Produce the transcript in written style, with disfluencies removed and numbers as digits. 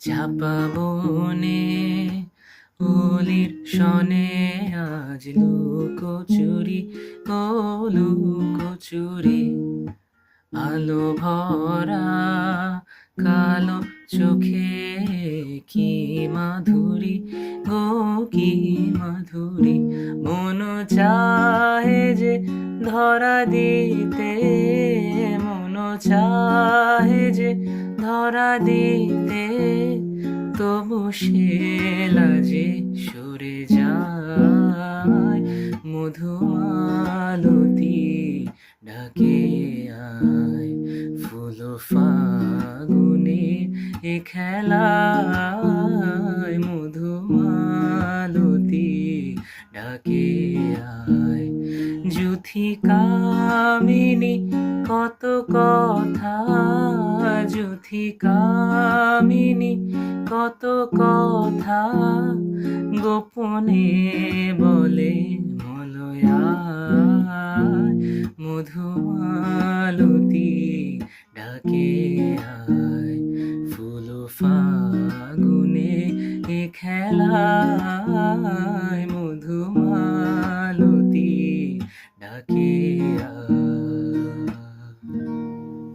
চাপা বনে হোলির শনে আজ লুকোচুরি ও লুকোচুরি, আলো ভরা কালো চোখে কি মাধুরী গো কি মাধুরী। মন চাহে যে ধরা দিতে, মন চাহে যে ধরা দিতে, তবু সে লাজে সরে যায়। মধুমালতী ডাকে আয়, ফুল ফাগুনে এ খেলায়। মধুমালতী ডাকে আয়, যুথি কামিনী কত কথা, যুথি কামিনী কত কথা, গোপনে বলে মলয়ায়। মধুমালতী ডাকে আয়, ফুল ফাগুনে এ খেলায়। মধুমালতী ডাকে